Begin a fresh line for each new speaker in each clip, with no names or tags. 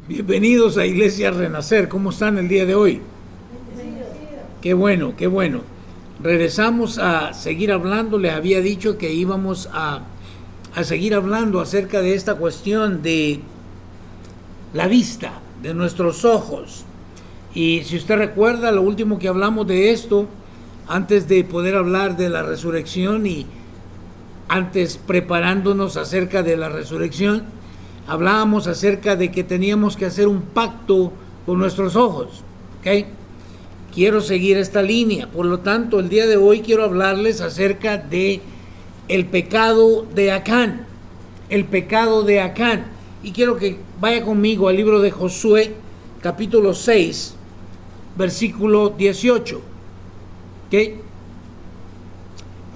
Bienvenidos a Iglesia Renacer. ¿Cómo están el día de hoy? Qué bueno, qué bueno. Regresamos a seguir hablando. Les había dicho que íbamos a seguir hablando acerca de esta cuestión de la vista, de nuestros ojos. Y si usted recuerda, lo último que hablamos de esto, antes de poder hablar de la resurrección y antes preparándonos acerca de la resurrección, hablábamos acerca de que teníamos que hacer un pacto con nuestros ojos. ¿Ok? Quiero seguir esta línea. Por lo tanto, el día de hoy quiero hablarles acerca de el pecado de Acán. El pecado de Acán. Y quiero que vaya conmigo al libro de Josué, capítulo 6, versículo 18. ¿Ok?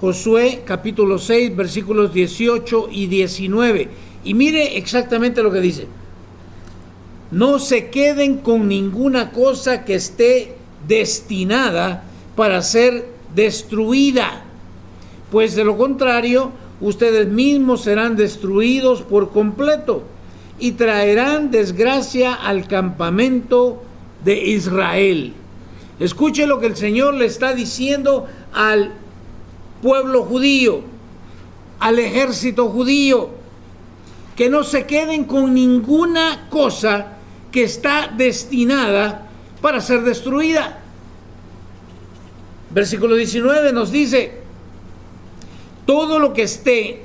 Josué, capítulo 6, versículos 18 y 19. Y mire exactamente lo que dice. No se queden con ninguna cosa que esté destinada para ser destruida, pues de lo contrario, ustedes mismos serán destruidos por completo y traerán desgracia al campamento de Israel. Escuche lo que el Señor le está diciendo al pueblo judío, al ejército judío, que no se queden con ninguna cosa que está destinada para ser destruida. Versículo 19 nos dice: todo lo que esté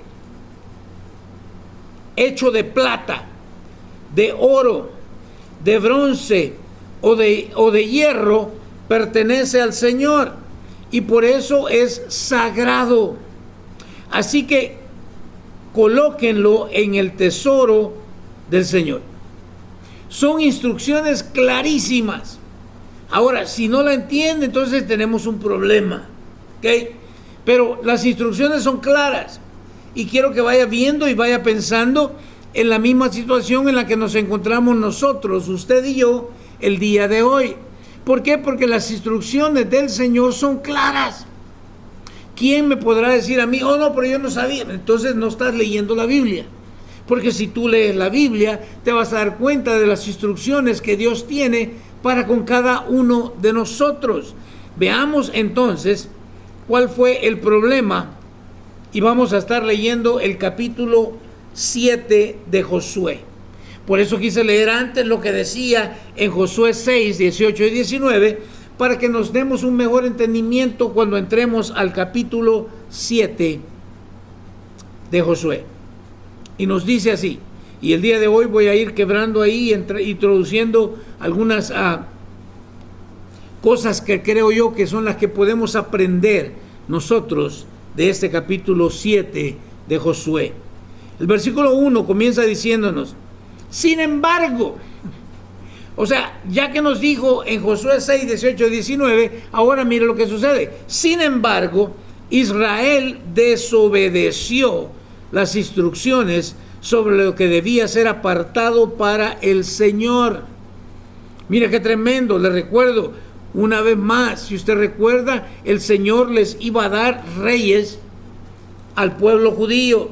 hecho de plata, de oro, de bronce o de hierro pertenece al Señor y por eso es sagrado. Así que colóquenlo en el tesoro del Señor. Son instrucciones clarísimas. Ahora, si no la entiende, entonces tenemos un problema. ¿Ok? Pero las instrucciones son claras. Y quiero que vaya viendo y vaya pensando en la misma situación en la que nos encontramos nosotros, usted y yo, el día de hoy. ¿Por qué? Porque las instrucciones del Señor son claras. ¿Quién me podrá decir a mí, oh no, pero yo no sabía? Entonces no estás leyendo la Biblia. Porque si tú lees la Biblia, te vas a dar cuenta de las instrucciones que Dios tiene para con cada uno de nosotros. Veamos entonces cuál fue el problema. Y vamos a estar leyendo el capítulo 7 de Josué. Por eso quise leer antes lo que decía en Josué 6, 18 y 19, para que nos demos un mejor entendimiento cuando entremos al capítulo 7 de Josué. Y nos dice así, y el día de hoy voy a ir quebrando ahí, introduciendo algunas cosas que creo yo que son las que podemos aprender nosotros de este capítulo 7 de Josué. El versículo 1 comienza diciéndonos: sin embargo, o sea, ya que nos dijo en Josué 6, 18 y 19, ahora mire lo que sucede. Sin embargo, Israel desobedeció las instrucciones sobre lo que debía ser apartado para el Señor. Mire qué tremendo, le recuerdo una vez más, si usted recuerda, el Señor les iba a dar reyes al pueblo judío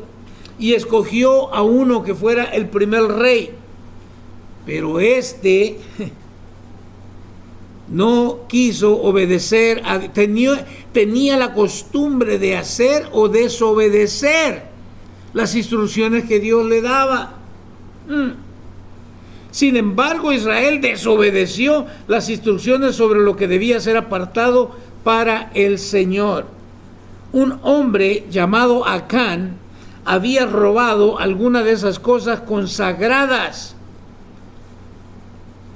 y escogió a uno que fuera el primer rey. Pero no quiso obedecer, tenía la costumbre de hacer o desobedecer las instrucciones que Dios le daba. Sin embargo, Israel desobedeció las instrucciones sobre lo que debía ser apartado para el Señor. Un hombre llamado Acán había robado alguna de esas cosas consagradas.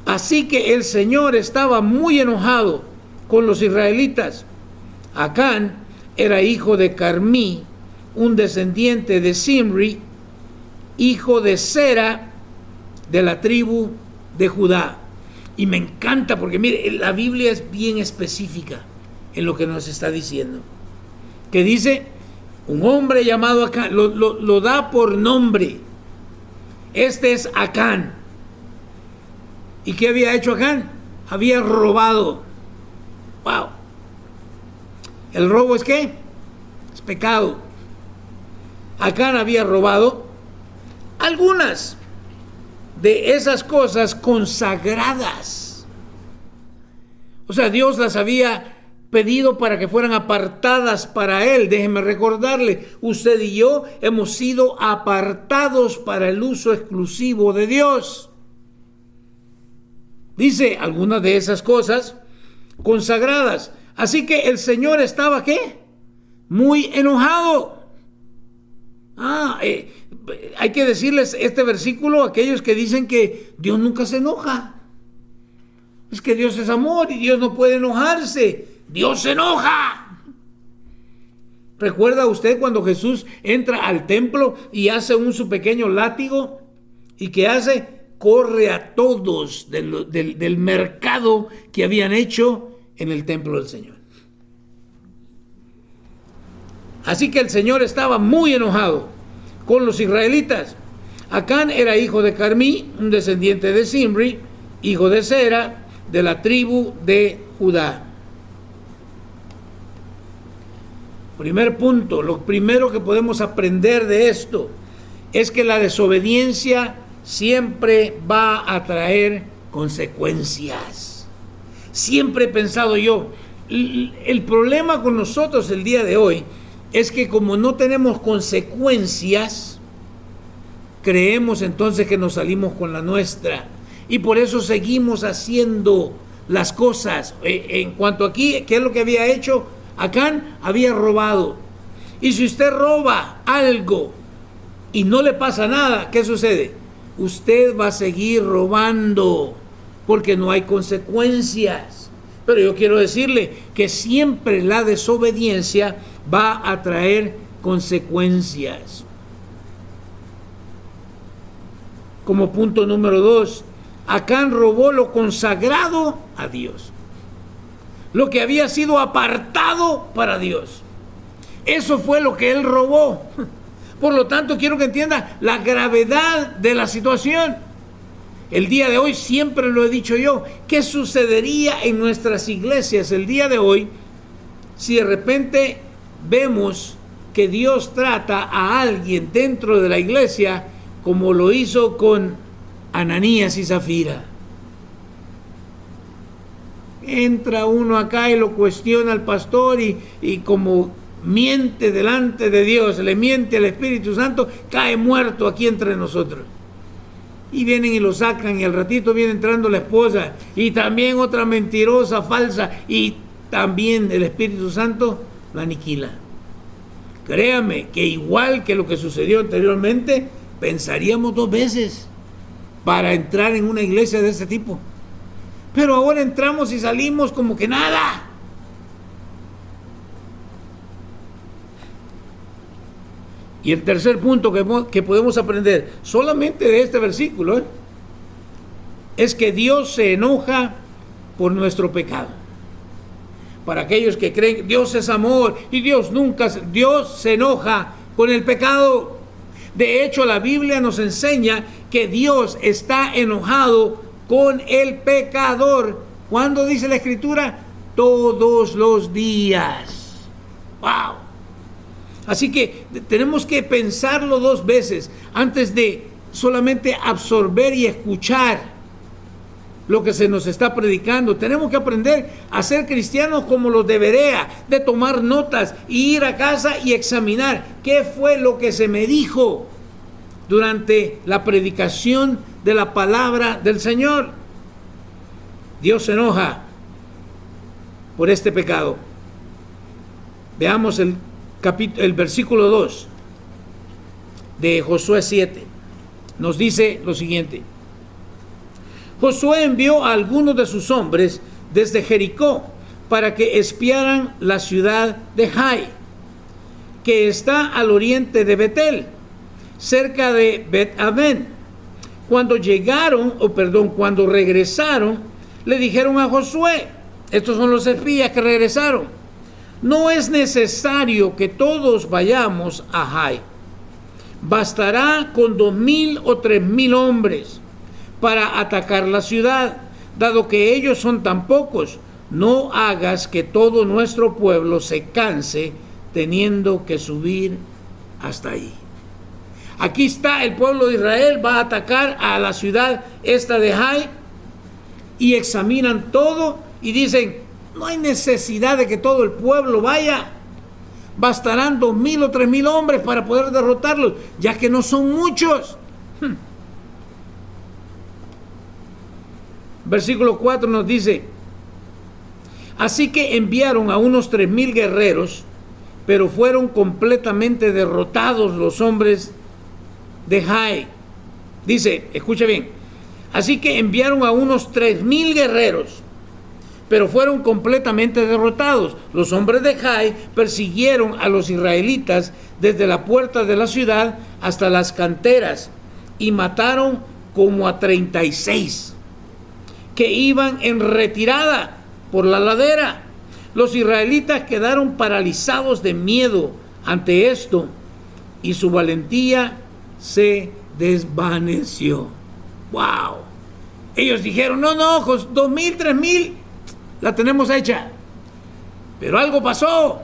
Así que el Señor estaba muy enojado con los israelitas. Acán era hijo de Carmí, un descendiente de Zimri, hijo de Sera, de la tribu de Judá. Y me encanta porque mire, la Biblia es bien específica en lo que nos está diciendo. Que dice, un hombre llamado Acán, lo da por nombre. Este es Acán. ¿Y qué había hecho Acán? Había robado. ¡Wow! ¿El robo es qué? Es pecado. Acán había robado algunas de esas cosas consagradas. O sea, Dios las había pedido para que fueran apartadas para Él. Déjeme recordarle, usted y yo hemos sido apartados para el uso exclusivo de Dios. Dice algunas de esas cosas consagradas. Así que el Señor estaba, ¿qué? Muy enojado. Hay que decirles este versículo a aquellos que dicen que Dios nunca se enoja. Es que Dios es amor y Dios no puede enojarse. Dios se enoja. ¿Recuerda usted cuando Jesús entra al templo y hace su pequeño látigo? ¿Y qué hace? Corre a todos del mercado que habían hecho en el templo del Señor. Así que el Señor estaba muy enojado con los israelitas. Acán era hijo de Carmí, un descendiente de Zimri, hijo de Sera, de la tribu de Judá. Primer punto, lo primero que podemos aprender de esto es que la desobediencia siempre va a traer consecuencias. Siempre he pensado yo, el problema con nosotros el día de hoy es que como no tenemos consecuencias, creemos entonces que nos salimos con la nuestra y por eso seguimos haciendo las cosas. En cuanto aquí, ¿qué es lo que había hecho? Acán había robado. Y si usted roba algo y no le pasa nada, ¿qué sucede? Usted va a seguir robando porque no hay consecuencias. Pero yo quiero decirle que siempre la desobediencia va a traer consecuencias. Como punto número 2, Acán robó lo consagrado a Dios, lo que había sido apartado para Dios. Eso fue lo que él robó. Por lo tanto, quiero que entienda la gravedad de la situación. El día de hoy, siempre lo he dicho yo, ¿qué sucedería en nuestras iglesias el día de hoy si de repente vemos que Dios trata a alguien dentro de la iglesia como lo hizo con Ananías y Zafira? Entra uno acá y lo cuestiona al pastor y como miente delante de Dios, le miente al Espíritu Santo, cae muerto aquí entre nosotros. Y vienen y lo sacan y al ratito viene entrando la esposa y también otra mentirosa, falsa, y también el Espíritu Santo la aniquila. Créame que igual que lo que sucedió anteriormente, pensaríamos 2 veces para entrar en una iglesia de este tipo. Pero ahora entramos y salimos como que nada. Y el tercer punto que podemos aprender solamente de este versículo es que Dios se enoja por nuestro pecado. Para aquellos que creen que Dios es amor y Dios se enoja con el pecado. De hecho, la Biblia nos enseña que Dios está enojado con el pecador. ¿Cuándo dice la Escritura? Todos los días. ¡Wow! Así que tenemos que pensarlo 2 veces antes de solamente absorber y escuchar lo que se nos está predicando. Tenemos que aprender a ser cristianos como los de Berea, de tomar notas y ir a casa y examinar qué fue lo que se me dijo durante la predicación de la palabra del Señor. Dios se enoja por este pecado. Veamos el versículo 2 de Josué 7. Nos dice lo siguiente: Josué envió a algunos de sus hombres desde Jericó para que espiaran la ciudad de Jai, que está al oriente de Betel, cerca de Bet-Aven. Cuando regresaron, le dijeron a Josué, estos son los espías que regresaron: no es necesario que todos vayamos a Jai. Bastará con 2,000 o 3,000 hombres para atacar la ciudad. Dado que ellos son tan pocos, no hagas que todo nuestro pueblo se canse teniendo que subir hasta ahí. Aquí está el pueblo de Israel, va a atacar a la ciudad esta de Jai, y examinan todo y dicen, no hay necesidad de que todo el pueblo vaya, bastarán 2,000 o 3,000 hombres para poder derrotarlos, ya que no son muchos. Versículo 4 nos dice, así que enviaron a unos 3,000 guerreros, pero fueron completamente derrotados los hombres de Jai. Dice, escuche bien, así que enviaron a unos 3,000 guerreros, pero fueron completamente derrotados. Los hombres de Jai persiguieron a los israelitas desde la puerta de la ciudad hasta las canteras y mataron como a 36 que iban en retirada por la ladera. Los israelitas quedaron paralizados de miedo ante esto y su valentía se desvaneció. ¡Wow! Ellos dijeron, no, 2,000, 3,000, la tenemos hecha. Pero algo pasó.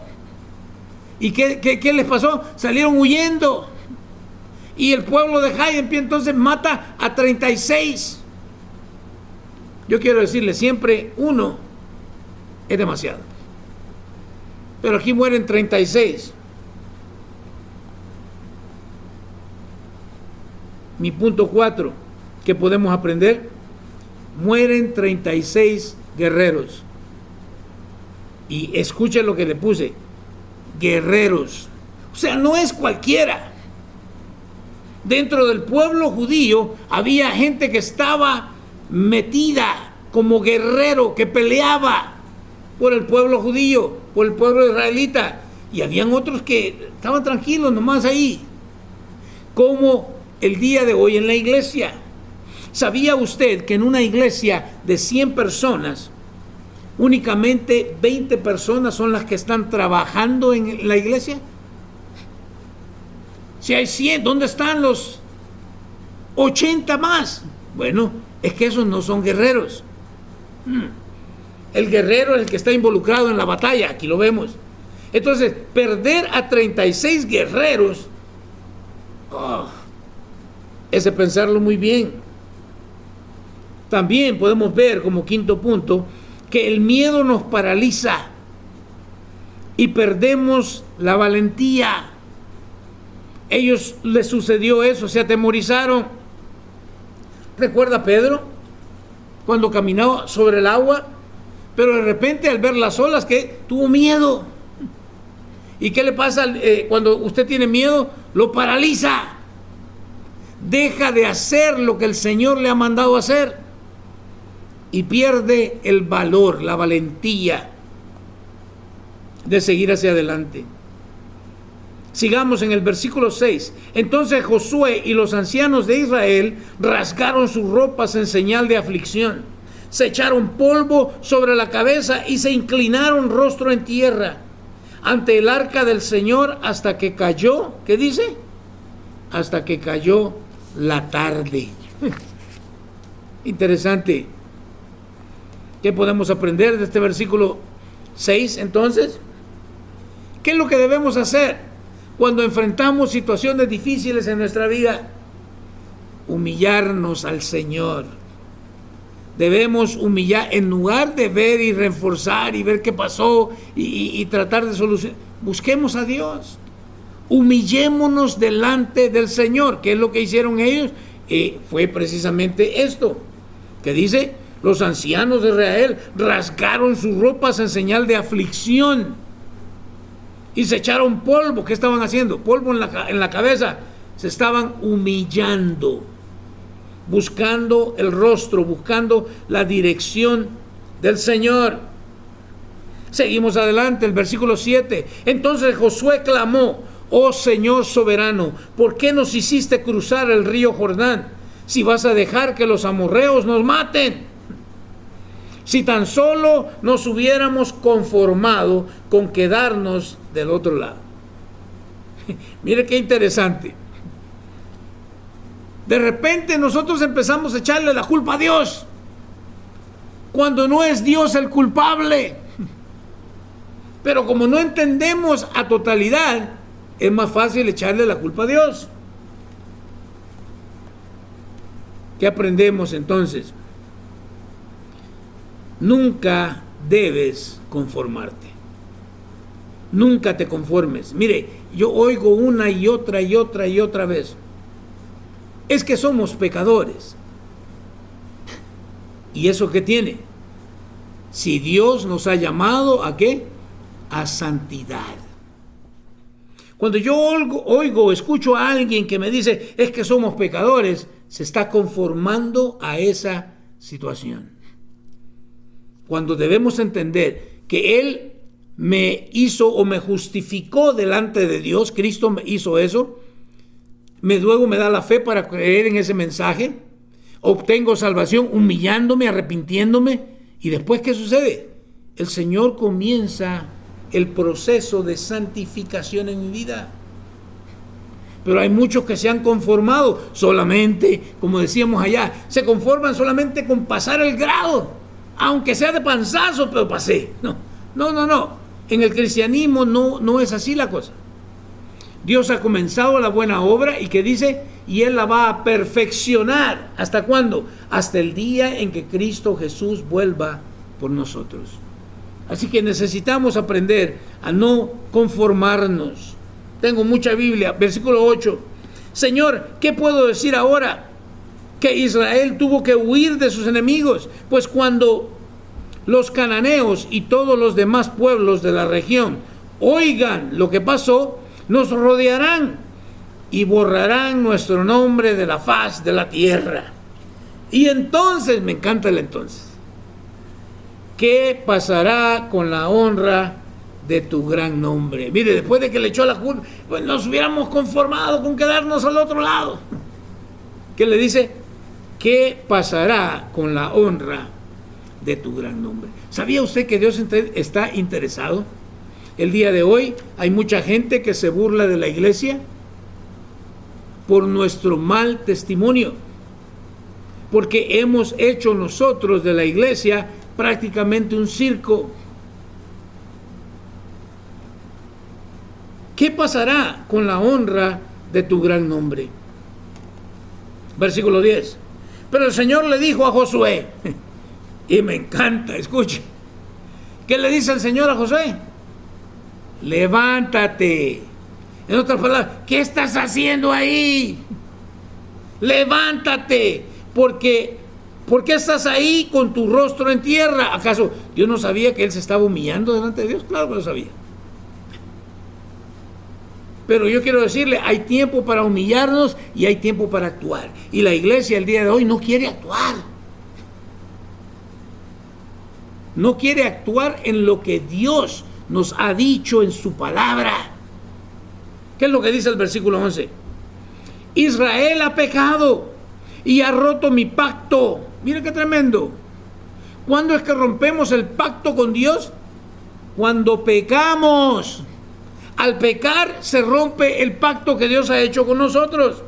¿Y qué les pasó? Salieron huyendo. Y el pueblo de Jai entonces mata a 36. Yo quiero decirle, siempre uno es demasiado. Pero aquí mueren 36. Mi punto 4, que podemos aprender, mueren 36 guerreros. Y escuchen lo que le puse, guerreros. O sea, no es cualquiera. Dentro del pueblo judío había gente que estaba metida como guerrero, que peleaba por el pueblo judío, por el pueblo israelita, y habían otros que estaban tranquilos nomás ahí, como el día de hoy en la iglesia. ¿Sabía usted que en una iglesia de 100 personas, únicamente 20 personas son las que están trabajando en la iglesia? Si hay 100, ¿dónde están los 80 más? Bueno, es que esos no son guerreros. El guerrero es el que está involucrado en la batalla, aquí lo vemos. Entonces, perder a 36 guerreros, es de pensarlo muy bien. También podemos ver como quinto punto que el miedo nos paraliza y perdemos la valentía. Ellos les sucedió eso, se atemorizaron. ¿Recuerda Pedro cuando caminó sobre el agua? Pero de repente al ver las olas, que tuvo miedo. ¿Y qué le pasa cuando usted tiene miedo? Lo paraliza. Deja de hacer lo que el Señor le ha mandado hacer y pierde el valor, la valentía de seguir hacia adelante. Sigamos en el versículo 6. Entonces Josué y los ancianos de Israel rasgaron sus ropas en señal de aflicción, se echaron polvo sobre la cabeza y se inclinaron rostro en tierra ante el arca del Señor hasta que cayó, ¿qué dice? Hasta que cayó la tarde. Interesante. ¿Qué podemos aprender de este versículo 6 entonces? ¿Qué es lo que debemos hacer cuando enfrentamos situaciones difíciles en nuestra vida? Humillarnos al Señor. Debemos humillar, en lugar de ver y reforzar y ver qué pasó y tratar de solucionar. Busquemos a Dios. Humillémonos delante del Señor. ¿Qué es lo que hicieron ellos? Fue precisamente esto, que dice, los ancianos de Israel rasgaron sus ropas en señal de aflicción y se echaron polvo. ¿Qué estaban haciendo? Polvo en la cabeza. Se estaban humillando, buscando el rostro, buscando la dirección del Señor. Seguimos adelante, el versículo 7. Entonces Josué clamó: oh Señor soberano, ¿por qué nos hiciste cruzar el río Jordán? Si vas a dejar que los amorreos nos maten. Si tan solo nos hubiéramos conformado con quedarnos del otro lado. Mire qué interesante. De repente nosotros empezamos a echarle la culpa a Dios, cuando no es Dios el culpable. Pero como no entendemos a totalidad, es más fácil echarle la culpa a Dios. ¿Qué aprendemos entonces? Nunca debes conformarte. Nunca te conformes. Mire, yo oigo una y otra y otra y otra vez. Es que somos pecadores. ¿Y eso qué tiene? Si Dios nos ha llamado ¿a qué? A santidad. Cuando yo oigo, escucho a alguien que me dice, es que somos pecadores, se está conformando a esa situación. Cuando debemos entender que Él me hizo o me justificó delante de Dios, Cristo me hizo eso, luego me da la fe para creer en ese mensaje, obtengo salvación humillándome, arrepintiéndome, y después ¿qué sucede? El Señor comienza el proceso de santificación en mi vida. Pero hay muchos que se han conformado solamente, como decíamos allá, se conforman solamente con pasar el grado, aunque sea de panzazo, pero pasé. No. En el cristianismo no es así la cosa. Dios ha comenzado la buena obra y que dice, y Él la va a perfeccionar. ¿Hasta cuándo? Hasta el día en que Cristo Jesús vuelva por nosotros. Así que necesitamos aprender a no conformarnos. Tengo mucha Biblia, versículo 8. Señor, ¿qué puedo decir ahora? Que Israel tuvo que huir de sus enemigos, pues cuando los cananeos y todos los demás pueblos de la región oigan lo que pasó, nos rodearán y borrarán nuestro nombre de la faz de la tierra. Y entonces, me encanta el entonces, ¿qué pasará con la honra de tu gran nombre? Mire, después de que le echó la culpa, pues nos hubiéramos conformado con quedarnos al otro lado. ¿Qué le dice? ¿Qué pasará con la honra de tu gran nombre? ¿Sabía usted que Dios está interesado? El día de hoy hay mucha gente que se burla de la iglesia por nuestro mal testimonio, porque hemos hecho nosotros de la iglesia prácticamente un circo. ¿Qué pasará con la honra de tu gran nombre? Versículo 10. Pero el Señor le dijo a Josué, y me encanta, escuche, ¿qué le dice el Señor a Josué? Levántate. En otras palabras, ¿qué estás haciendo ahí? Levántate, ¿por qué estás ahí con tu rostro en tierra? ¿Acaso Dios no sabía que él se estaba humillando delante de Dios? Claro que lo sabía. Pero yo quiero decirle, hay tiempo para humillarnos y hay tiempo para actuar. Y la iglesia el día de hoy no quiere actuar. No quiere actuar en lo que Dios nos ha dicho en su palabra. ¿Qué es lo que dice el versículo 11? Israel ha pecado y ha roto mi pacto. Mire qué tremendo. ¿Cuándo es que rompemos el pacto con Dios? Cuando pecamos. Al pecar se rompe el pacto que Dios ha hecho con nosotros.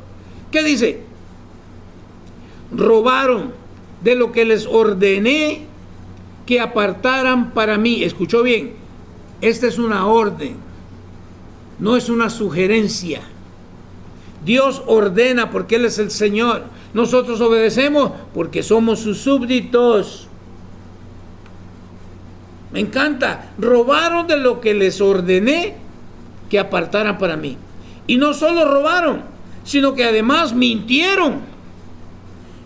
¿Qué dice? Robaron de lo que les ordené que apartaran para mí. ¿Escuchó bien? Esta es una orden, no es una sugerencia. Dios ordena porque Él es el Señor. Nosotros obedecemos porque somos sus súbditos. Me encanta. Robaron de lo que les ordené que apartaran para mí. Y no solo robaron, sino que además mintieron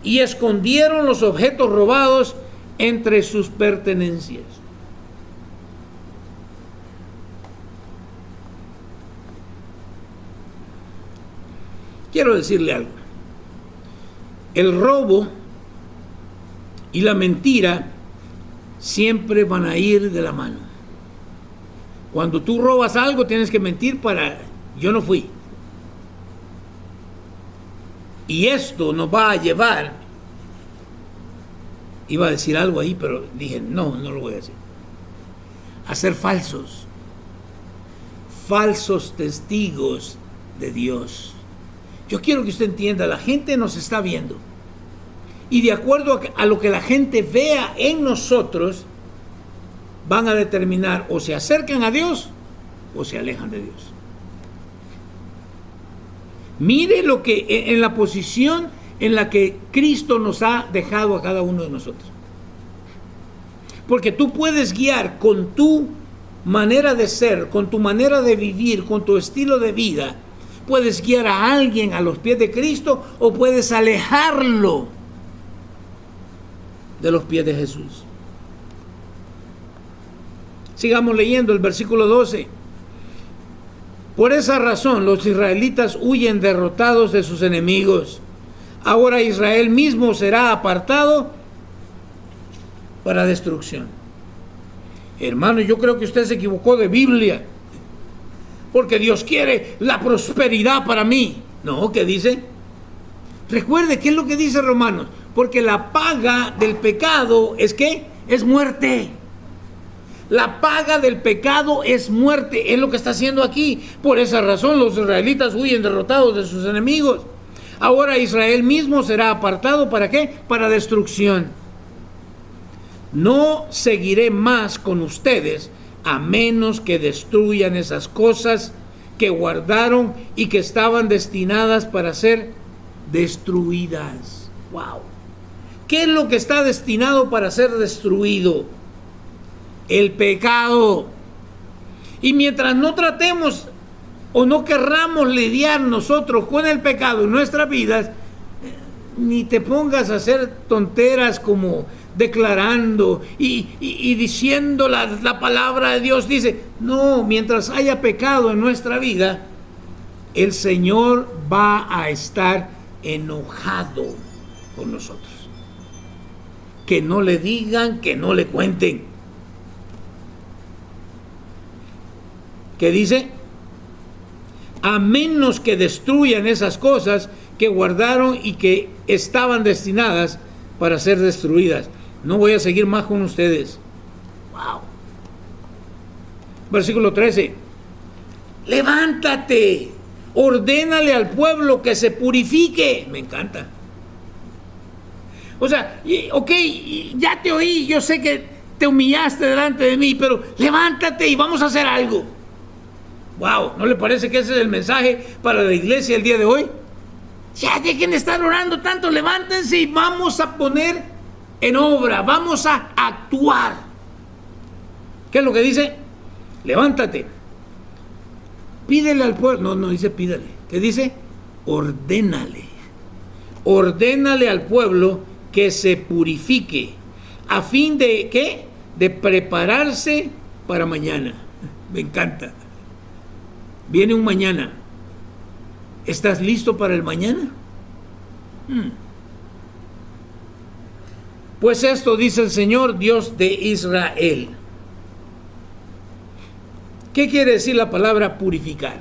y escondieron los objetos robados entre sus pertenencias. Quiero decirle algo. El robo y la mentira siempre van a ir de la mano. Cuando tú robas algo, tienes que mentir para, yo no fui. Y esto nos va a llevar, iba a decir algo ahí, pero dije, no lo voy a decir. A ser falsos testigos de Dios. Yo quiero que usted entienda, la gente nos está viendo. Y de acuerdo a lo que la gente vea en nosotros, van a determinar o se acercan a Dios o se alejan de Dios. Mire lo que en la posición en la que Cristo nos ha dejado a cada uno de nosotros. Porque tú puedes guiar con tu manera de ser, con tu manera de vivir, con tu estilo de vida. Puedes guiar a alguien a los pies de Cristo o puedes alejarlo de los pies de Jesús. Sigamos leyendo el versículo 12. Por esa razón los israelitas huyen derrotados de sus enemigos. Ahora Israel mismo será apartado para destrucción. Hermano, yo creo que usted se equivocó de Biblia, porque Dios quiere la prosperidad para mí. No, ¿qué dice? Recuerde, ¿qué es lo que dice Romanos? Porque la paga del pecado es ¿qué? Es muerte. La paga del pecado es muerte, es lo que está haciendo aquí. Por esa razón los israelitas huyen derrotados de sus enemigos. Ahora Israel mismo será apartado, ¿para qué? Para destrucción. No seguiré más con ustedes a menos que destruyan esas cosas que guardaron y que estaban destinadas para ser destruidas. ¡Wow! ¿Qué es lo que está destinado para ser destruido? El pecado. Y mientras no tratemos o no querramos lidiar nosotros con el pecado en nuestras vidas, ni te pongas a hacer tonteras como declarando y diciendo la palabra de Dios. Dice, no, mientras haya pecado en nuestra vida, el Señor va a estar enojado con nosotros. Que no le digan, que no le cuenten. ¿Qué dice? A menos que destruyan esas cosas que guardaron y que estaban destinadas para ser destruidas. No voy a seguir más con ustedes. Wow. Versículo 13. Levántate, ordénale al pueblo que se purifique. Me encanta. O sea, ok, ya te oí, yo sé que te humillaste delante de mí, pero levántate y vamos a hacer algo. Wow, ¿no le parece que ese es el mensaje para la iglesia el día de hoy? Ya dejen de estar orando tanto, levántense y vamos a poner en obra, vamos a actuar. ¿Qué es lo que dice? Levántate. Pídele al pueblo, no dice pídale. ¿Qué dice? Ordénale. Ordénale al pueblo que se purifique, a fin de ¿qué? De prepararse para mañana. Me encanta. Viene un mañana. ¿Estás listo para el mañana? Pues esto dice el Señor, Dios de Israel. ¿Qué quiere decir la palabra purificar?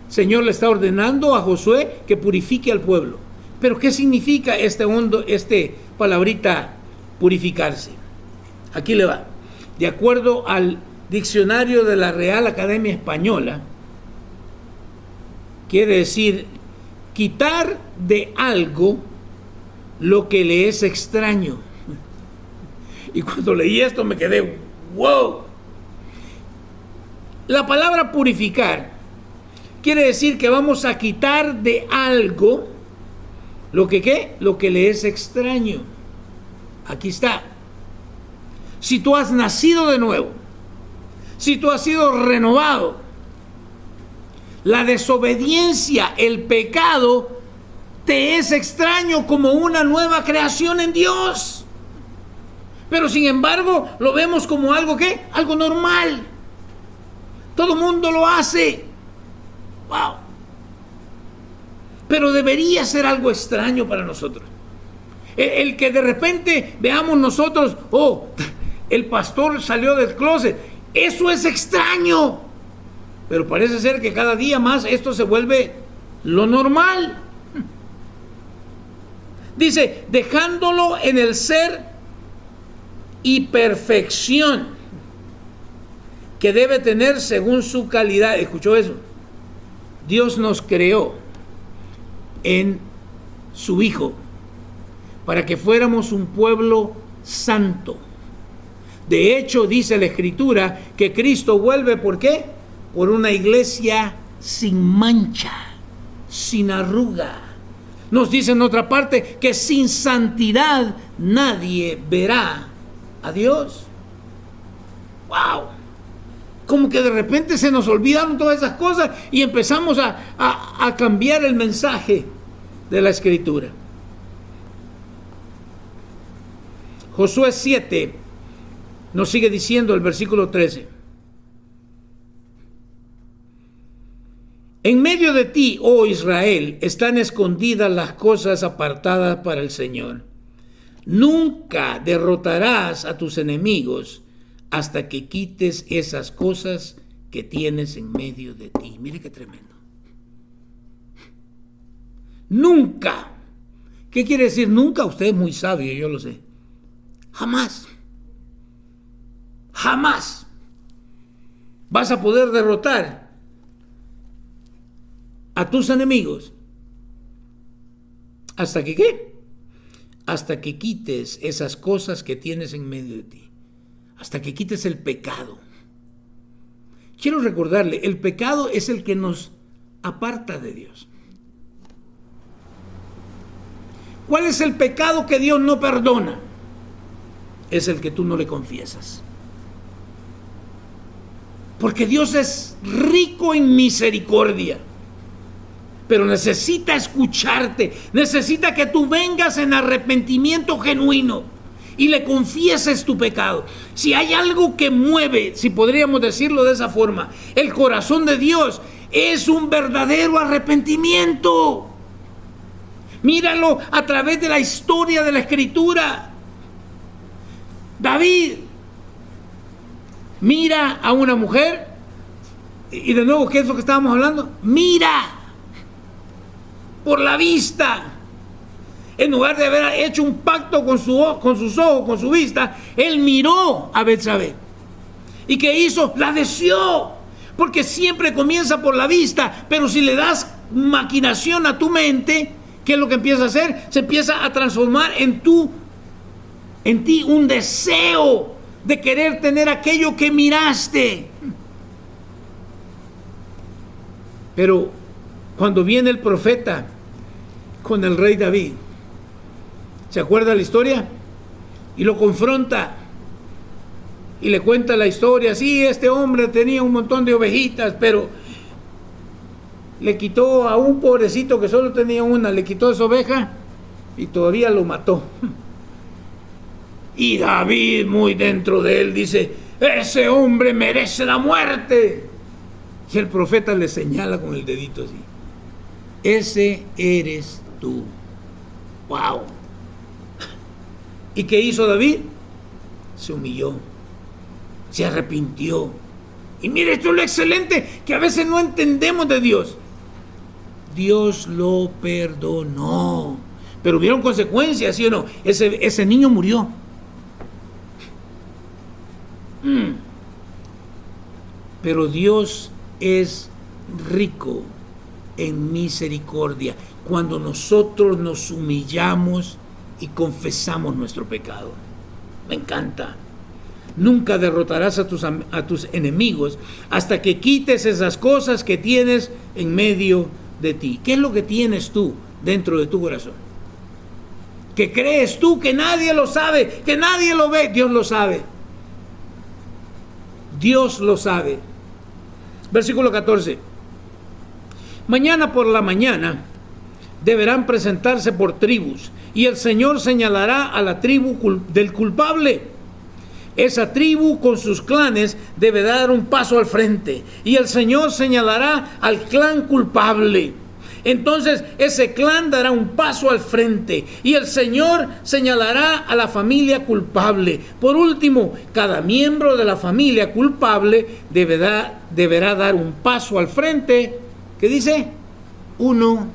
El Señor le está ordenando a Josué que purifique al pueblo. Pero ¿qué significa este palabrita purificarse? Aquí le va. De acuerdo al diccionario de la Real Academia Española, quiere decir quitar de algo lo que le es extraño. Y cuando leí esto me quedé, wow. La palabra purificar quiere decir que vamos a quitar de algo lo que ¿qué? Lo que le es extraño. Aquí está. Si tú has nacido de nuevo, si tú has sido renovado, la desobediencia, el pecado, te es extraño como una nueva creación en Dios. Pero sin embargo, lo vemos como algo ¿qué? Algo normal. Todo mundo lo hace. Wow. Pero debería ser algo extraño para nosotros. El que de repente veamos nosotros, oh, el pastor salió del closet. Eso es extraño. Pero parece ser que cada día más esto se vuelve lo normal. Dice, dejándolo en el ser y perfección que debe tener según su calidad. ¿Escuchó eso? Dios nos creó en su Hijo para que fuéramos un pueblo santo. De hecho, dice la Escritura que Cristo vuelve, ¿por qué? Por una iglesia sin mancha, sin arruga, nos dice en otra parte que sin santidad nadie verá a Dios. ¡Wow! Como que de repente se nos olvidaron todas esas cosas y empezamos a cambiar el mensaje de la Escritura. Josué 7 nos sigue diciendo el versículo 13. En medio de ti, oh Israel, están escondidas las cosas apartadas para el Señor. Nunca derrotarás a tus enemigos hasta que quites esas cosas que tienes en medio de ti. Mire qué tremendo. Nunca. ¿Qué quiere decir nunca? Usted es muy sabio, yo lo sé. Jamás. Jamás vas a poder derrotar a tus enemigos. ¿Hasta que qué? Hasta que quites esas cosas que tienes en medio de ti. Hasta que quites el pecado. Quiero recordarle, el pecado es el que nos aparta de Dios. ¿Cuál es el pecado que Dios no perdona? Es el que tú no le confiesas. Porque Dios es rico en misericordia, pero necesita escucharte, necesita que tú vengas en arrepentimiento genuino y le confieses tu pecado. Si hay algo que mueve, si podríamos decirlo de esa forma, el corazón de Dios, es un verdadero arrepentimiento. Míralo a través de la historia de la Escritura. David mira a una mujer y de nuevo, ¿qué es lo que estábamos hablando? Mira por la vista. En lugar de haber hecho un pacto con sus ojos, con su vista, él miró a Betsabé. ¿Y qué hizo? La deseó. Porque siempre comienza por la vista, pero si le das maquinación a tu mente, ¿qué es lo que empieza a hacer? Se empieza a transformar en ti un deseo de querer tener aquello que miraste. Pero cuando viene el profeta con el rey David, ¿se acuerda la historia? Y lo confronta y le cuenta la historia. Sí, este hombre tenía un montón de ovejitas, pero le quitó a un pobrecito que solo tenía una, le quitó esa oveja y todavía lo mató. Y David, muy dentro de él, dice: ese hombre merece la muerte. Y el profeta le señala con el dedito así: ese eres tú. ¡Wow! ¿Y qué hizo David? Se humilló, se arrepintió. Y mire, esto es lo excelente que a veces no entendemos de Dios. Dios lo perdonó, pero hubieron consecuencias, ¿sí o no? Ese niño murió. Pero Dios es rico en misericordia cuando nosotros nos humillamos y confesamos nuestro pecado. Me encanta. Nunca derrotarás a tus enemigos hasta que quites esas cosas que tienes en medio de ti. ¿Qué es lo que tienes tú dentro de tu corazón? ¿Que crees tú que nadie lo sabe, que nadie lo ve? Dios lo sabe. Dios lo sabe. Versículo 14. Mañana por la mañana deberán presentarse por tribus, y el Señor señalará a la tribu del culpable. Esa tribu con sus clanes debe dar un paso al frente, y el Señor señalará al clan culpable. Entonces ese clan dará un paso al frente y el Señor señalará a la familia culpable. Por último, cada miembro de la familia culpable deberá dar un paso al frente. ¿Qué dice? Uno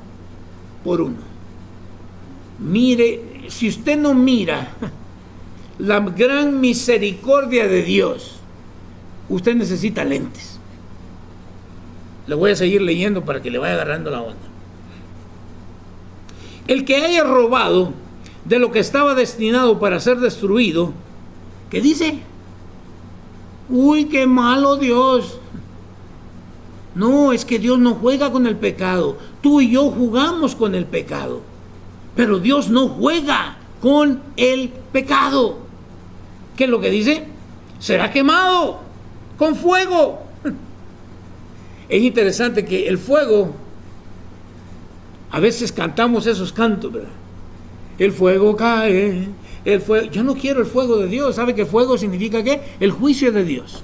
por uno. Mire, si usted no mira la gran misericordia de Dios, usted necesita lentes. Le voy a seguir leyendo para que le vaya agarrando la onda. El que haya robado de lo que estaba destinado para ser destruido, ¿qué dice? Uy, qué malo Dios. No, es que Dios no juega con el pecado. Tú y yo jugamos con el pecado. Pero Dios no juega con el pecado. ¿Qué es lo que dice? Será quemado con fuego. Es interesante que el fuego, a veces cantamos esos cantos, ¿verdad? El fuego cae, el fuego. Yo no quiero el fuego de Dios. ¿Sabe que fuego significa qué? El juicio de Dios.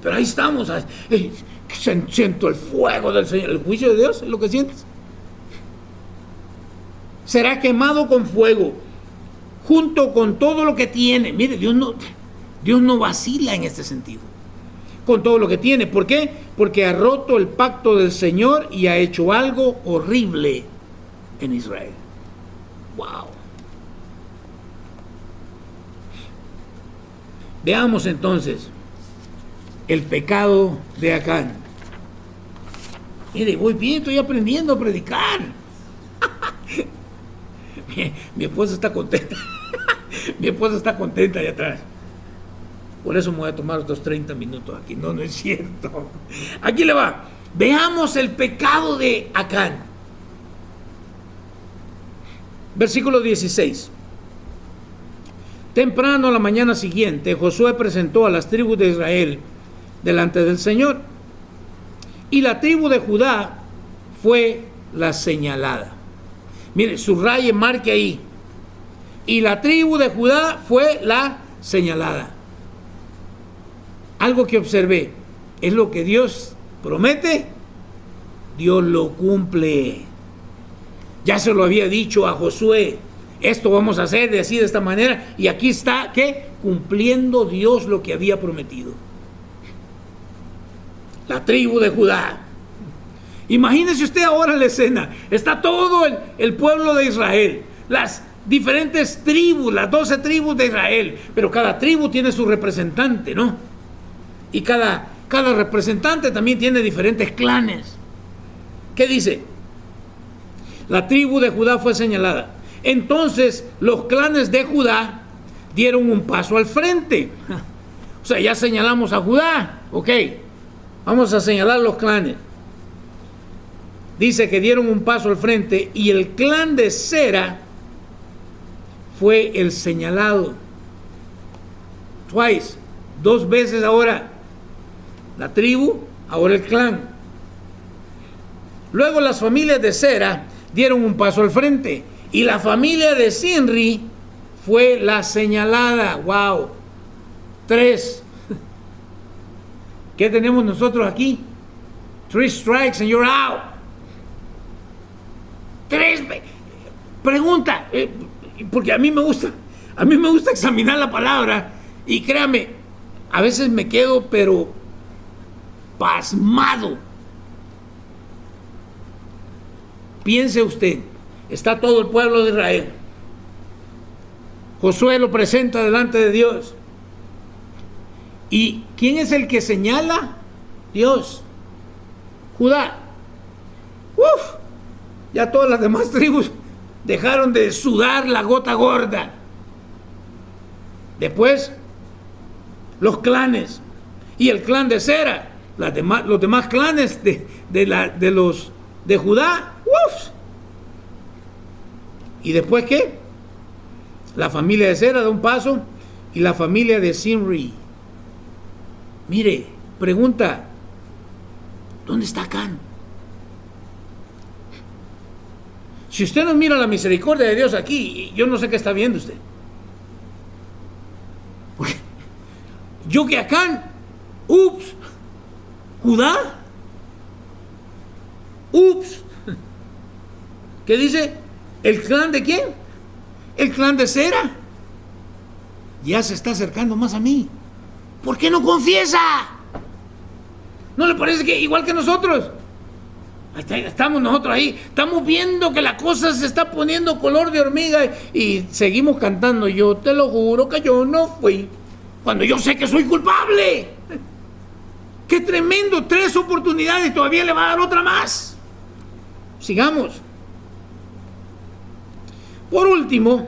Pero ahí estamos. Siento el fuego del Señor. ¿El juicio de Dios es lo que sientes? Será quemado con fuego, junto con todo lo que tiene. Mire, Dios no vacila en este sentido. Con todo lo que tiene. ¿Por qué? Porque ha roto el pacto del Señor y ha hecho algo horrible en Israel. Wow. Veamos entonces el pecado de Acán. Mire, voy bien, estoy aprendiendo a predicar. Mi esposa está contenta. Mi esposa está contenta allá atrás. Por eso me voy a tomar otros 30 minutos aquí. No es cierto. Aquí le va. Veamos el pecado de Acán. Versículo 16. Temprano a la mañana siguiente, Josué presentó a las tribus de Israel delante del Señor. Y la tribu de Judá fue la señalada. Mire, subraye, marque ahí. Y la tribu de Judá fue la señalada. Algo que observé, es lo que Dios promete, Dios lo cumple. Ya se lo había dicho a Josué, esto vamos a hacer de así, de esta manera, y aquí está, ¿qué? Cumpliendo Dios lo que había prometido. La tribu de Judá. Imagínese usted ahora la escena, está todo el pueblo de Israel, las diferentes tribus, las 12 tribus de Israel, pero cada tribu tiene su representante, ¿no? Y cada representante también tiene diferentes clanes. ¿Qué dice? La tribu de Judá fue señalada. Entonces los clanes de Judá dieron un paso al frente. O sea, ya señalamos a Judá. Ok, vamos a señalar los clanes. Dice que dieron un paso al frente y el clan de Sera fue el señalado. Twice, 2 veces ahora. La tribu, ahora el clan. Luego las familias de Sera dieron un paso al frente y la familia de Sinri fue la señalada. Wow. 3. ¿Qué tenemos nosotros aquí? 3 strikes and you're out. 3. Pregunta, porque a mí me gusta examinar la palabra y créame, a veces me quedo pero pasmado. Piense usted, está todo el pueblo de Israel. Josué lo presenta delante de Dios. ¿Y quién es el que señala? Dios. Judá. Ya todas las demás tribus dejaron de sudar la gota gorda. Después, los clanes. Y el clan de Sera. Los demás clanes de Judá. ¿Y después qué? La familia de Sera da un paso y la familia de Sinri. Mire, pregunta, ¿dónde está Acán? Si usted no mira la misericordia de Dios aquí, yo no sé qué está viendo usted. Porque yo que Acán, Judá, ¿qué dice? ¿El clan de quién? El clan de Sera. Ya se está acercando más a mí. ¿Por qué no confiesa? ¿No le parece que igual que nosotros? Estamos nosotros ahí, estamos viendo que la cosa se está poniendo color de hormiga y seguimos cantando, yo te lo juro que yo no fui, cuando yo sé que soy culpable. ¡Qué tremendo! 3 oportunidades, todavía le va a dar otra más. Sigamos. Por último,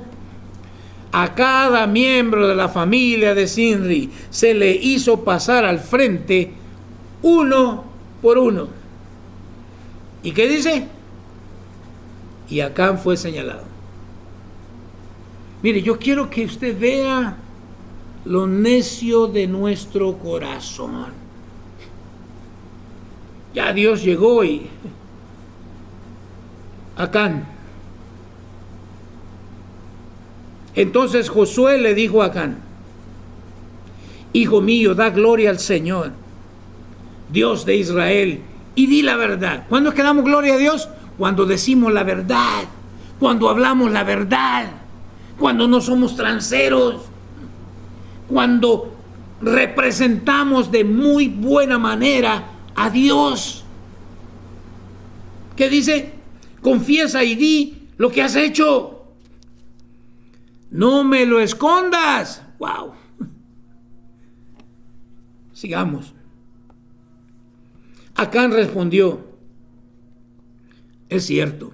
a cada miembro de la familia de Sinri se le hizo pasar al frente uno por uno. ¿Y qué dice? y Acán fue señalado. Mire, yo quiero que usted vea lo necio de nuestro corazón. Ya Dios llegó y Acán. Entonces Josué le dijo a Acán: hijo mío, da gloria al Señor, Dios de Israel, y di la verdad. ¿Cuándo es que damos gloria a Dios? Cuando decimos la verdad, cuando hablamos la verdad, cuando no somos transeros, cuando representamos de muy buena manera a Dios. ¿Qué dice? Confiesa y di lo que has hecho. No me lo escondas. Wow. Sigamos. Acán respondió: es cierto,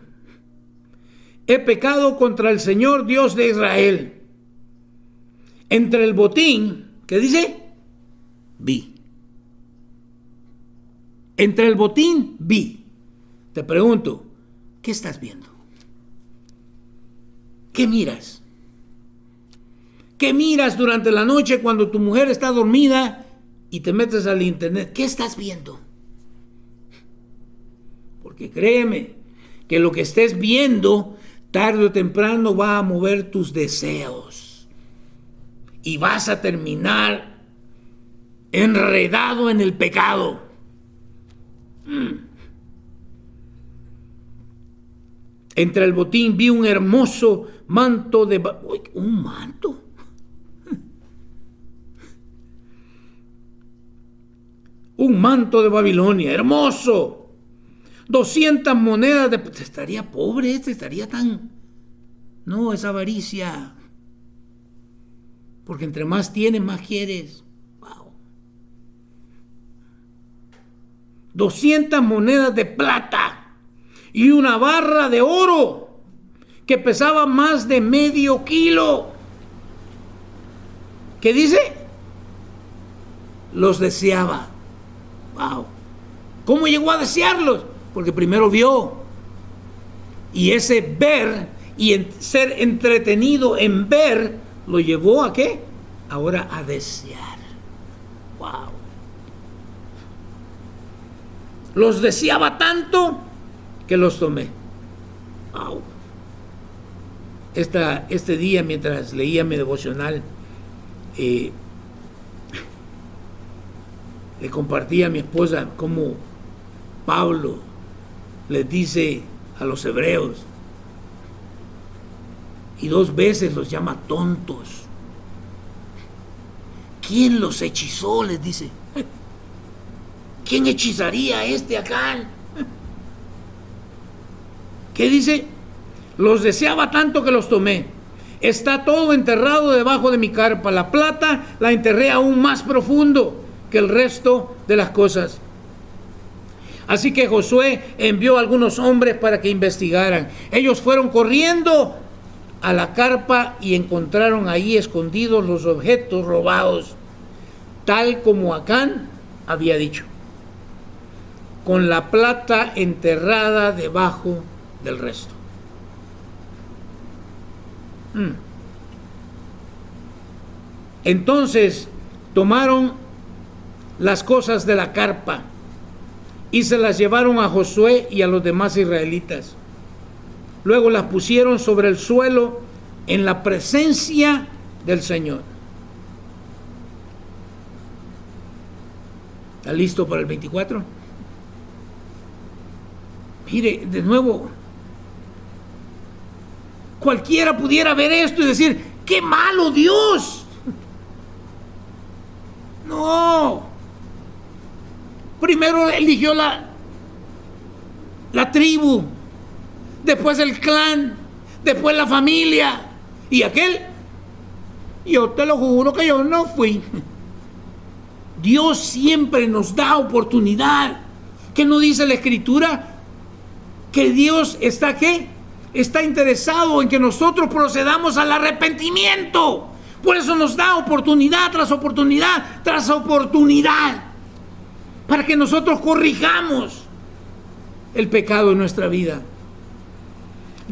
he pecado contra el Señor Dios de Israel. Entre el botín, ¿qué dice? Vi. Entre el botín vi. Te pregunto, ¿qué estás viendo? ¿Qué miras? ¿Qué miras durante la noche cuando tu mujer está dormida y te metes al internet? ¿Qué estás viendo? Porque créeme que lo que estés viendo tarde o temprano va a mover tus deseos y vas a terminar enredado en el pecado. Entre el botín vi un hermoso manto de... ¿Un manto? Un manto de Babilonia, hermoso. 200 monedas de... Estaría pobre estaría tan... No, es avaricia. Porque entre más tienes, más quieres. Wow. 200 monedas de plata y una barra de oro que pesaba más de medio kilo. ¿Qué dice? Los deseaba. Wow. ¿Cómo llegó a desearlos? Porque primero vio. Y ese ver y ser entretenido en ver lo llevó a ¿qué? Ahora a desear. Wow. Los deseaba tanto que los tomé. Wow. Este día, mientras leía mi devocional, le compartí a mi esposa cómo Pablo les dice a los hebreos, y 2 veces los llama tontos. ¿Quién los hechizó? Les dice. ¿Quién hechizaría a este acá? ¿Qué dice? Los deseaba tanto que los tomé. Está todo enterrado debajo de mi carpa. La plata la enterré aún más profundo que el resto de las cosas. Así que Josué envió a algunos hombres para que investigaran. Ellos fueron corriendo a la carpa y encontraron ahí escondidos los objetos robados, tal como Acán había dicho, con la plata enterrada debajo del resto. Entonces tomaron las cosas de la carpa y se las llevaron a Josué y a los demás israelitas. Luego las pusieron sobre el suelo en la presencia del Señor. ¿Está listo para el 24? Mire, de nuevo, cualquiera pudiera ver esto y decir, ¡qué malo Dios! No. Primero eligió la tribu, después el clan, después la familia, y aquel, yo te lo juro que yo no fui. Dios siempre nos da oportunidad. ¿Qué no dice la Escritura? Que Dios está ¿qué? Está interesado en que nosotros procedamos al arrepentimiento. Por eso nos da oportunidad tras oportunidad tras oportunidad, para que nosotros corrijamos el pecado en nuestra vida.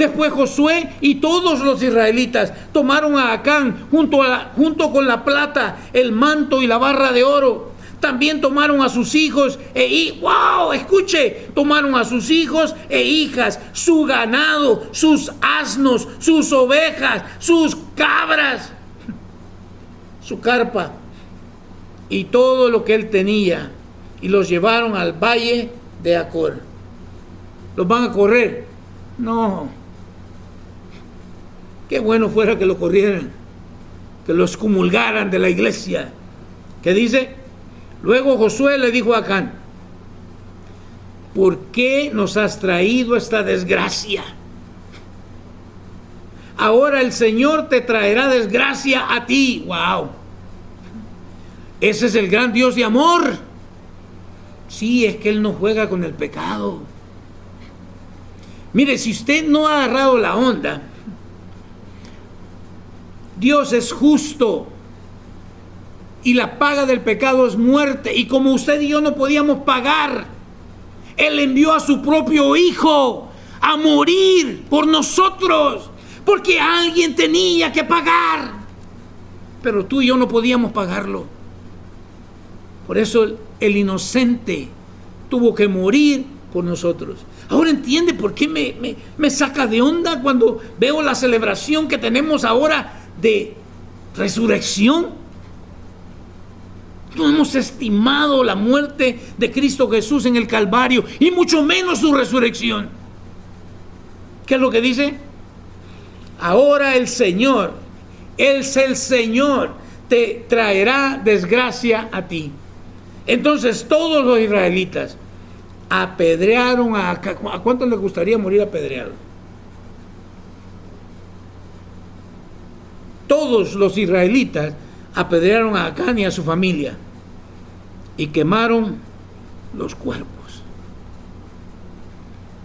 Después Josué y todos los israelitas tomaron a Acán junto con la plata, el manto y la barra de oro. También tomaron a sus hijos tomaron a sus hijos e hijas, su ganado, sus asnos, sus ovejas, sus cabras, su carpa y todo lo que él tenía, y los llevaron al valle de Acor. ¿Los van a correr? No. Qué bueno fuera que lo corrieran, que los excomulgaran de la iglesia. ¿Qué dice? Luego Josué le dijo a Acán: ¿por qué nos has traído esta desgracia? Ahora el Señor te traerá desgracia a ti. ¡Wow! Ese es el gran Dios de amor. Sí, es que Él no juega con el pecado. Mire, si usted no ha agarrado la onda, Dios es justo y la paga del pecado es muerte. Y como usted y yo no podíamos pagar, Él envió a su propio Hijo a morir por nosotros, porque alguien tenía que pagar. Pero tú y yo no podíamos pagarlo. Por eso el inocente tuvo que morir por nosotros. Ahora entiende por qué me saca de onda cuando veo la celebración que tenemos ahora de resurrección. No hemos estimado la muerte de Cristo Jesús en el Calvario, y mucho menos su resurrección. ¿Qué es lo que dice? Ahora el Señor, Él es el Señor, te traerá desgracia a ti. Entonces todos los israelitas apedrearon a Acán. ¿A cuántos les gustaría morir apedreado? Todos los israelitas apedrearon a Acán y a su familia y quemaron los cuerpos.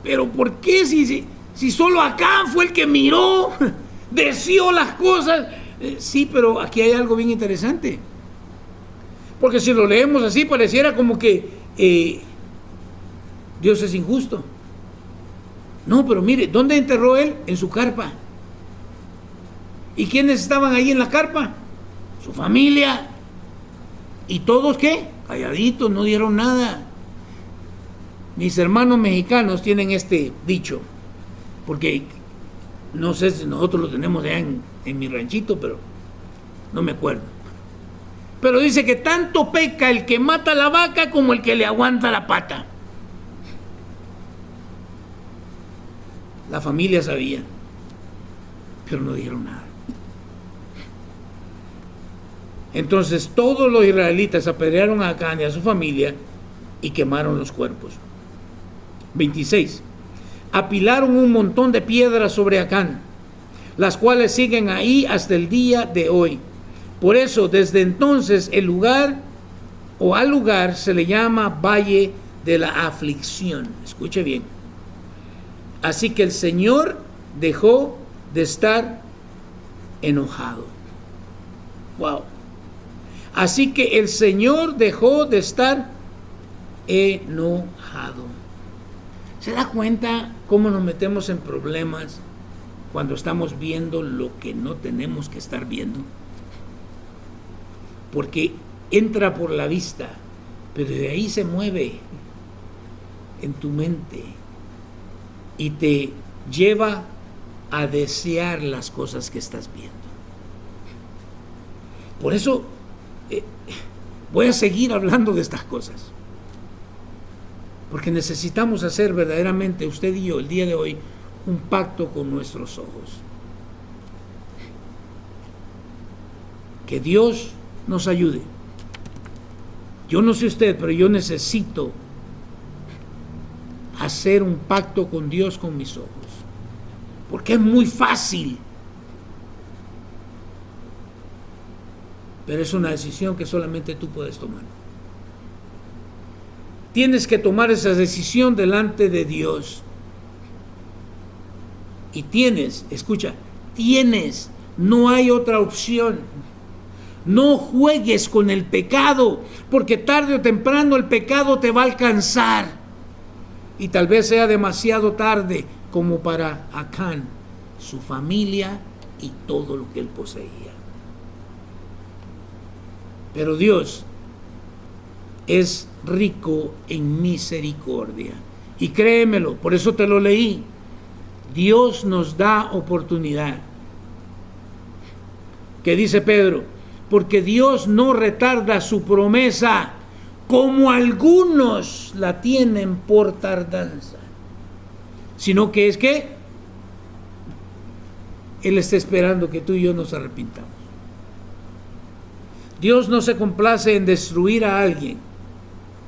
Pero ¿por qué si solo Acán fue el que miró, deseó las cosas? Sí, pero aquí hay algo bien interesante, porque si lo leemos así pareciera como que Dios es injusto. No, pero mire, ¿dónde enterró él? En su carpa. ¿Y quiénes estaban ahí en la carpa? Su familia. ¿Y todos qué? Calladitos, no dieron nada. Mis hermanos mexicanos tienen este dicho, porque no sé si nosotros lo tenemos allá en mi ranchito, pero no me acuerdo. Pero dice que tanto peca el que mata la vaca como el que le aguanta la pata. La familia sabía, pero no dijeron nada. Entonces todos los israelitas apedrearon a Acán y a su familia y quemaron los cuerpos. 26. Apilaron un montón de piedras sobre Acán, las cuales siguen ahí hasta el día de hoy. Por eso desde entonces el lugar o al lugar se le llama Valle de la Aflicción. Escuche bien. Así que el Señor dejó de estar enojado. Wow. Así que el Señor dejó de estar enojado. ¿Se da cuenta cómo nos metemos en problemas cuando estamos viendo lo que no tenemos que estar viendo? Porque entra por la vista, pero de ahí se mueve en tu mente y te lleva a desear las cosas que estás viendo. Por eso voy a seguir hablando de estas cosas, porque necesitamos hacer verdaderamente, usted y yo, el día de hoy, un pacto con nuestros ojos. Que Dios nos ayude. Yo no sé usted, pero yo necesito hacer un pacto con Dios con mis ojos, porque es muy fácil, pero es una decisión que solamente tú puedes tomar. Tienes que tomar esa decisión delante de Dios. Y no hay otra opción. No juegues con el pecado, porque tarde o temprano el pecado te va a alcanzar. Y tal vez sea demasiado tarde. como para Acán, su familia y todo lo que él poseía. Pero Dios es rico en misericordia. Y créemelo, por eso te lo leí. Dios nos da oportunidad. ¿Qué dice Pedro? Porque Dios no retarda su promesa, como algunos la tienen por tardanza, sino que es que Él está esperando que tú y yo nos arrepintamos. Dios no se complace en destruir a alguien,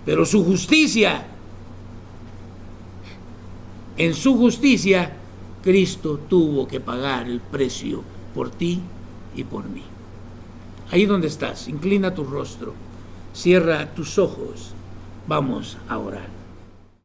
pero su justicia, en su justicia, Cristo tuvo que pagar el precio por ti y por mí. Ahí donde estás, inclina tu rostro, cierra tus ojos, vamos a orar.